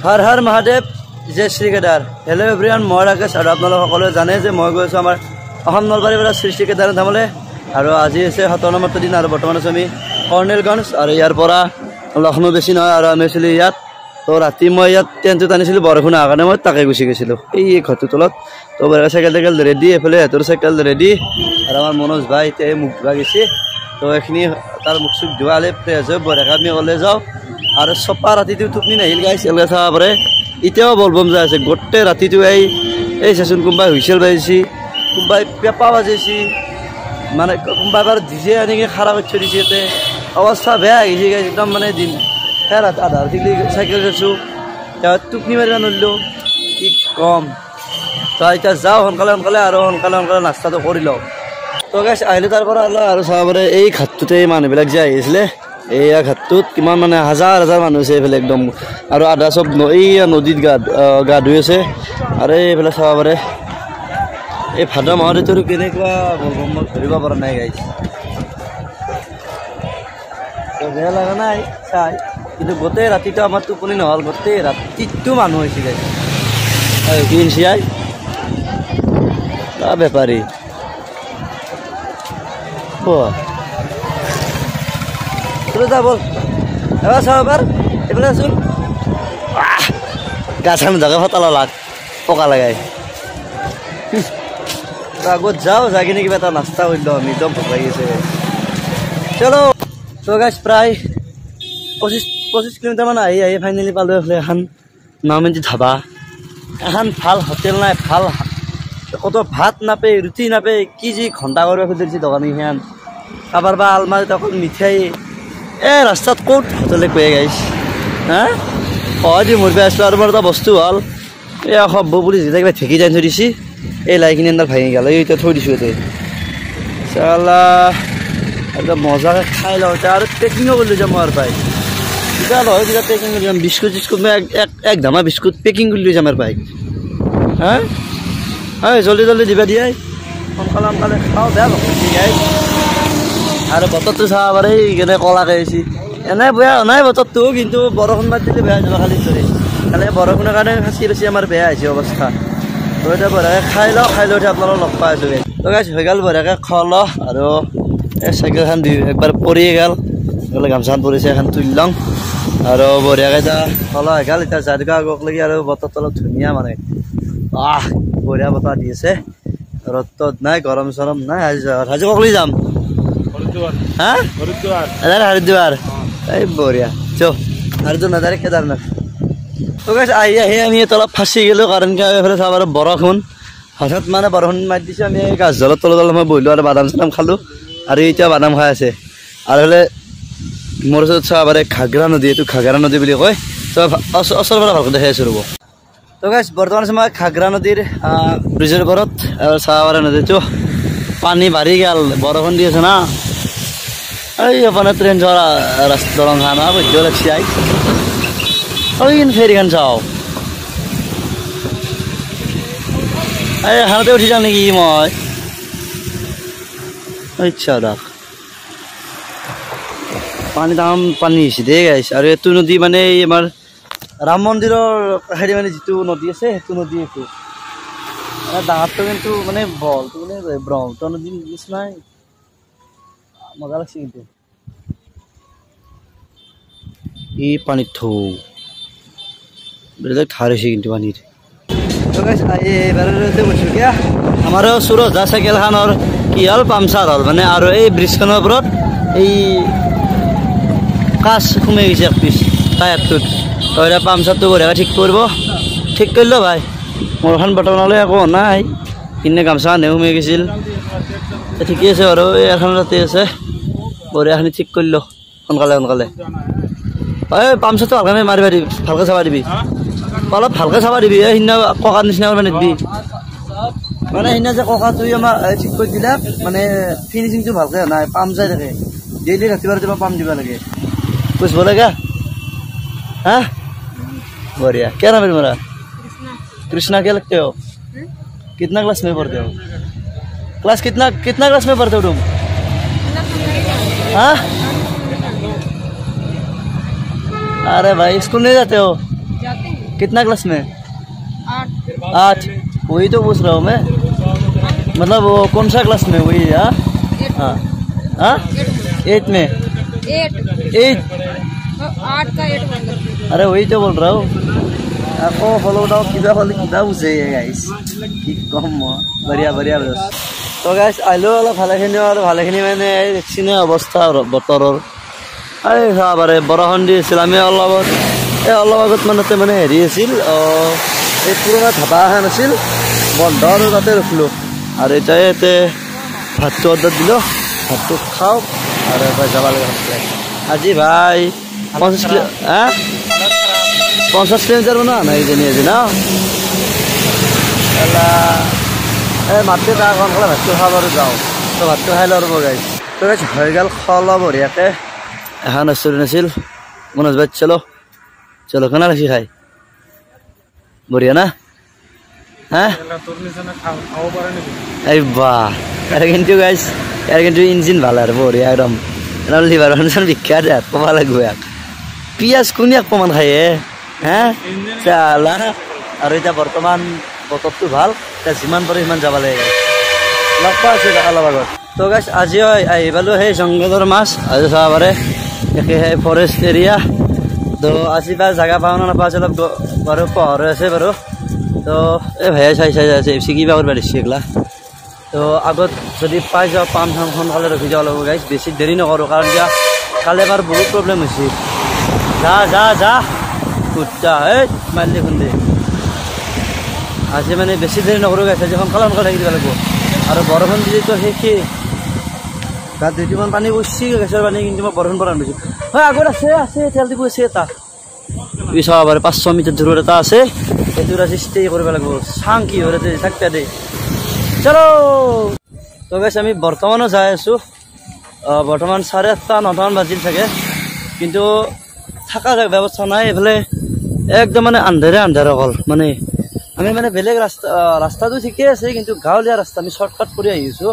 হৰ হৰ মহাদেৱ জয় Shri Kedar. Hello' everyone, মই ৰাকেশ আৰু আপোনালোক সকলোৱে জানে যে মই গৈ আছোঁ আমাৰ অসম নলবাৰীৰ পৰা শ্ৰী শ্ৰী কেদাৰ ধামলৈ। আৰু আজি হৈছে 17 নম্বৰটো দিন আৰু বৰ্তমান আছোঁ আমি কৰ্ণেলগঞ্জ আৰু ইয়াৰ পৰা লক্ষ্ণৌ বেছি নহয় আৰু আমি আছিলোঁ ইয়াত। তো ৰাতি মই ইয়াত টেণ্টটোত আনিছিলোঁ বৰষুণ অহাৰ কাৰণে মই তাকে গুচি গৈছিলোঁ এই ঘৰটোৰ তলত। তো চাইকেল টাইকেল ৰেডি, এইফালে সিহঁতৰ চাইকেল ৰেডি আৰু আমাৰ মনোজ ভাই এতিয়া মুখ ধোৱা গৈছে। তো এইখিনি তাৰ মুখ চুখ ধোৱালে ফ্ৰেছ হৈ বঢ়িয়াকৈ আমি ওলাই যাওঁ। আৰু চপা ৰাতিটো টোপনি নাহিল গাইছ, এলে চাব পাৰে এতিয়াও বলবম যাই আছে গোটেই ৰাতিটো। এই চাচোন কোনোবাই হুইচেল বাজিছে, কোনোবাই পেঁপা বাজিছে, মানে কোনোবাই এবাৰ ডিজে আনি খাৰা কৰি থৈ দিছে। ইয়াতে অৱস্থা বেয়া আহিছে গাইছ একদম। মানে দিন আধা ৰাতি চাইকেল যাইছোঁ, টোপনি মাৰিব নোৱাৰিলোঁ, কি কম। তো এতিয়া যাওঁ সোনকালে সোনকালে আৰু সোনকালে সোনকালে নাস্তাটো কৰি লওঁ। তো গাইছ আহিলোঁ তাৰ পৰা আৰু চাব পাৰে এই ঘাটটোতে মানুহবিলাক যে আহিছিলে। এইয়া ঘাটটোত কিমান মানে হাজাৰ হাজাৰ মানুহ আছে এইফালে একদম। আৰু আধা চব এই নদীত গা ধুই আছে। আৰু এইফালে চাব পাৰে এই ভাদ মাহত এইটো কেনেকুৱা মই ধৰিব পৰা নাই গাইছ। তো বেয়া লগা নাই চাই, কিন্তু গোটেই ৰাতিটো আমাৰ টোপনি নহ'ল, গোটেই ৰাতিটো মানুহ হৈছে গাইছ। কি চিয়াই বেপাৰী যাব এবাৰ চাব এবাৰ এইফালে আছোন গা চাম জাগা ফটালা লাগ পকা লাগাই। আগত যাওঁ, যাই কিনে কিবা এটা নাস্তা কৰি লওঁ, আমি একদম ভোক লাগি আছে। চলো তো গাইছ প্ৰায় 25 কিলোমিটাৰমান আহি ফাইনেলি পালোঁ এইফালে এখন নামেদি ধাবা। এখন ভাল হোটেল নাই, ভাল কত ভাত নাপায়, ৰুটি নাপায়, কি যি ঘণ্টা কৰিব খুজিছে দোকানীখন। কাৰোবাৰ বা আলমাৰীত অকল মিঠাই। ৰাস্তাত ক'ত হোটেলে কৈয়ে গাইছ হা দি মৰিব আছিলোঁ। আৰু মোৰ এটা বস্তু হ'ল এই সব্য বুলি যেতিয়া কিবা ঢেঁকি যাই থৈ দিছে, এই লাইখিনি এডাল ভাঙি গ'ল, এই এতিয়া থৈ দিছোঁ ইয়াতে। চালা একদম মজাকৈ খাই লওঁ এতিয়া। আৰু পেকিঙো কৰি লৈ যাম আৰু পাই কিবা নহয় কিবা পেকিং কৰি যাম। বিস্কুট চিস্কুট মই এক ধামা বিস্কুট পেকিং কৰি লৈ যাম আৰু পাই। হা জল্দি জল্দি দিবা দিয়ে সোনকালে সোনকালে খাওঁ, বেয়া বস্তু গাইছ। আৰু বতৰটো চাব পাৰে কেনে কলাকৈ আহিছে। এনেই বেয়া হোৱা নাই বতৰটো, কিন্তু বৰষুণ মাত দিলে বেয়া হৈ যাব কালিৰ দৰে। কালি বৰষুণৰ কাৰণে ফাঁচি ফাঁচি আমাৰ বেয়া হৈছে অৱস্থা। তো এতিয়া বঢ়িয়াকৈ খাই লওঁ, খাই লৈ আপোনালোকক লগ পাই আছোঁ গাইছ। তো গাইছ হৈ গ'ল বঢ়িয়াকৈ খোৱা লওঁ। আৰু এই চাইকেলখন একবাৰ পৰিয়ে গ'ল, গামোচাখন পৰিছে এখন তুলি লওঁ। আৰু বঢ়িয়াকৈ এতিয়া খোৱা হৈ গ'ল। এতিয়া যাই থকা আগক লাগি আৰু বতৰটো অলপ ধুনীয়া, মানে বঢ়িয়া বতাহ দি আছে, ৰ'দ তদ নাই, গৰম চৰম নাই। আজি ককলি যাম হা হৰিদ্বাৰ। এই বঢ়িয়া চো হৰিদ্বাৰ নাযায় কেদাৰনাথ। তো গাইছ আহি আমি অলপ ফাঁচি গ'লোঁ, কাৰণ কি এইফালে চাব আৰু বৰষুণ হঠাৎ মানে বৰষুণ মাৰি দিছোঁ। আমি গাছডালৰ তলত মই বহিলোঁ আৰু বাদাম চাদাম খালোঁ। আৰু এতিয়া বাদাম খাই আছে। আৰু এইফালে মোৰ ওচৰত চাব পাৰে ঘাগৰা নদী, এইটো ঘাগৰা নদী বুলি কয়। তো ওচৰৰ পৰা ভালকৈ দেখাই আছোঁ ৰ'ব। তো গাইছ বৰ্তমান সময় ঘাগৰা নদীৰ ব্ৰিজৰ ওপৰত আৰু চাব পাৰে নদীটো পানী বাঢ়ি গ'ল, বৰষুণ দি আছে না। এই আপোনাৰ ট্ৰেইন যোৱা ৰাস্তা দলং খান বৈদ্য লাগছি আই ফেৰীখন চাওঁ। এই এখনতে উঠি যাওঁ নেকি মই। ইচ্ছা দাক পানী দাম পানী হৈছে দেই গাইছ। আৰু এইটো নদী মানে এই আমাৰ ৰাম মন্দিৰৰ হেৰি মানে যিটো নদী আছে সেইটো নদী। এইটো ডাঙৰটো কিন্তু মানে বলটো মানে ব্ৰহ্মপুত্ৰ নদীৰ নিচিনাই মজা লাগছে। কিন্তু এই পানীত থৌ বেলেগ ধাৰ হৈছে কিন্তু পানীৰ। এইবাৰতে কৈছোঁ কিয়া আমাৰো চুৰজা চাইকেলখনৰ কি হ'ল পামচাৰ হ'ল মানে। আৰু এই ব্ৰিজখনৰ ওপৰত এই কাচ সোমাই গৈছে এক পিচ টায়াৰটোত। তো এতিয়া পামচাৰটো বঢ়িয়াকৈ ঠিক কৰিব, ঠিক কৰিলোঁ ভাই। মোৰখন বৰ্তমানলৈ একো হোৱা নাই, কিন্তু গামোচা আনে সোমাই গৈছিল। ঠিকেই আছে বাৰু, এই এখন তাতে আছে, বঢ়িয়াখিনি ঠিক কৰিলোঁ সোনকালে সোনকালে। এই পামচাৰটো ভালকৈ মাৰিবা দিবি, ভালকৈ চাবা দিবি, অলপ ভালকৈ চাবা দিবি। এই সিদিনা ককাৰ নিচিনা মানে দিবি, মানে সিদিনা যে ককাটোৱে আমাৰ ঠিক কৰি দিলে, মানে ফিনিচিংটো ভালকৈ হোৱা নাই, পাম যাই থাকে। ডেইলি ৰাতিপুৱা ৰাতিপুৱা পাম দিব লাগে, বুজিব লাগে হা। बढ़िया। क्या नाम है तुम्हारा? कृष्णा। क्या लगते हो? कितना क्लास में पढ़ते हो? क्लास कितना क्लास में पढ़ते हो तुम? हाँ? अरे भाई स्कूल नहीं जाते हो? कितना क्लास में? 8 8। वही तो पूछ रहा हूँ मैं, मतलब वो कौन सा क्लास में? वही हाँ हाँ हाँ 8 में। 8 का 8 बंद। अरे वही तो बोल रहा हूँ। आपको फॉलो उठाओ कितना फॉलो कितना पूछे गाइस কি কম बढ़िया बढ़िया তো গাইস আইলো অলপ ভালেখিনি মানে চিনে অৱস্থা বতৰৰ আৰে বাৰে বৰষুণ দি আছিল আমি অলপ আগত মানে হেৰি আছিল এই পুৰণা ধাবা এখন আছিল বন্ধ আৰু তাতে ৰখিলোঁ আৰু এতিয়া ইয়াতে ভাতটো অৰ্ডাৰ দিলোঁ ভাতটো খাওঁ আৰু এবাৰ যাব লাগে আজি ভাই 50 কিলোমিটাৰ বনা নাই এজনী আজি ন মাতৃ তাৰ সোনকালে ভাতটো খাব আৰু যাওঁ তো ভাতটো খাই লওঁ ৰ'ব গাইছ তো গাইছ হৈ গ'ল খোৱা বঢ়িয়াকৈ এখন ৰেষ্টুৰেণ্ট আছিল মনোজ ভাই চলো চলো কেনে লাগছি খাই বঢ়িয়া না হা এই বাহ ইয়াৰ কিন্তু ইঞ্জিন ভাল আৰু বঢ়িয়া একদম এনেহ'লে লিভাৰ ফাংচন বিখ্যাত ইয়াত ক'ব লাগিব ইয়াক পিঁয়াজ কোনে অকণমান খায়ে হে চালা আৰু এতিয়া বৰ্তমান বতৰটো ভাল এতিয়া যিমান পাৰোঁ সিমান যাব লাগে লগ পোৱা আছে অলপ আগত তো গাইছ আজি আহি পালোঁ সেই জংঘলৰ মাছ আজি চাব পাৰে একে সেই ফৰেষ্ট এৰিয়া তো আজি বা জাগা পাওঁ না নাপাওঁ অলপ বাৰু পোহৰ আছে বাৰু তো এই ভাইয়া চাই আছে এফচি কিবা কৰিব দিছে এইগিলা তো আগত যদি পাই যাওঁ পাম সোনকালে ৰখি যাব লাগিব গাইছ বেছি দেৰি নকৰোঁ কাৰণ এতিয়া কালি এবাৰ বহুত প্ৰব্লেম হৈছে যা কুত্তা এই মাৰিলে খুন্দে আজি মানে বেছি দেৰি নকৰোঁ গাইছ আজি সোনকালে থাকি দিব লাগিব আৰু বৰষুণ দিলেতো শেষেই গাত 2টিমান পানী পৰছি গেছৰ পানী কিন্তু মই বৰষুণ পৰা আনিছোঁ হয় আগত আছে তেল দিব আছে এটা চাব পাৰে 500 মিটাৰ দূৰত এটা আছে সেইটো আজি ষ্টে কৰিব লাগিব চাং কি হয় থাকতে দে চলো তো গাইছ আমি বৰ্তমানো যাই আছোঁ বৰ্তমান 8:30 9টামান বাজিল চাগে কিন্তু থাকা ব্যৱস্থা নাই এইফালে একদম মানে আন্ধাৰে অকল মানে আমি মানে বেলেগ ৰাস্তাটো ঠিকে আছে কিন্তু গাঁৱলীয়া ৰাস্তা আমি শ্বৰ্টকাট কৰি আহিছোঁ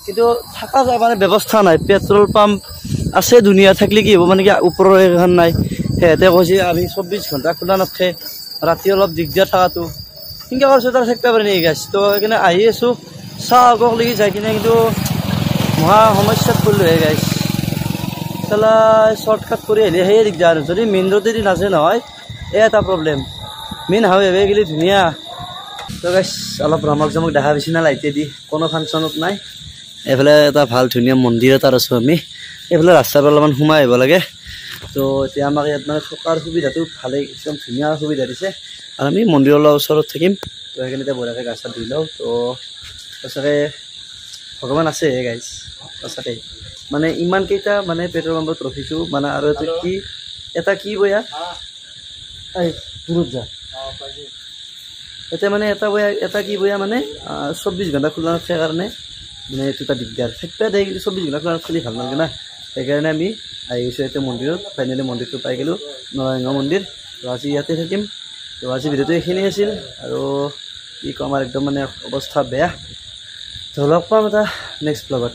কিন্তু থাকা মানে ব্যৱস্থা নাই পেট্ৰল পাম্প আছে দুনিয়া থাকিলে কি হ'ব মানে কি ওপৰৰ এখন নাই সিহঁতে কৈছে আমি 24 ঘণ্টা খোলা নাথাকে ৰাতি অলপ দিগদাৰ থকাটো সেনেকৈ কৈছোঁ তাৰ থাকিব পাৰে নেকি গাইছ তো সেইকাৰণে আহি আছোঁ চাহ আগক লাগি যাই কিনে কিন্তু মহা সমস্যাত পৰিলোঁহে গাইছ চালা শ্বৰ্টকাট কৰি আহিলে সেয়ে দিগদাৰ যদি মেইন ৰোডেদি নাযায় নহয় এই এটা প্ৰব্লেম মেইন হাইৱে গ'লে ধুনীয়া তো গাইছ অলপ ৰমক জমক দেখা পাইছি না লাইটেদি কোনো ফাংচনত নাই এইফালে এটা ভাল ধুনীয়া মন্দিৰ এটাত আছোঁ আমি এইফালে ৰাস্তাৰ পৰা অলপমান সোমাই আহিব লাগে তো এতিয়া আমাক ইয়াত মানে থকাৰ সুবিধাটো ভালেই একদম ধুনীয়া সুবিধা দিছে আৰু আমি মন্দিৰৰ ওচৰত থাকিম তো সেইকাৰণে এতিয়া বঢ়িয়াকৈ গা চা ধুই লওঁ তো সঁচাকৈ ভগৱান আছে গাইছ সঁচাকৈ মানে ইমানকেইটা মানে পেট্ৰল পাম্পত ৰখিছোঁ মানে আৰু এটা কি বয়া দূৰত যা এতিয়া মানে এটা কি বয়া মানে 24 ঘণ্টা খোলা নাথাকে কাৰণে মানে এইটো এটা দিগদাৰ থাকিব দে কিন্তু 24 ঘণ্টা খোলা খুলি ভাল নালাগে না সেইকাৰণে আমি আহিছোঁ এতিয়া মন্দিৰত ফাইনেলি মন্দিৰটো পাই গ'লোঁ নৰসিংহ মন্দিৰ তো আজি ইয়াতে থাকিম তো আজি ভিডিঅ'টো এইখিনি আছিল আৰু কি ক'ম আৰু একদম মানে অৱস্থা বেয়া তো লগ পাম এটা নেক্সট ব্লগত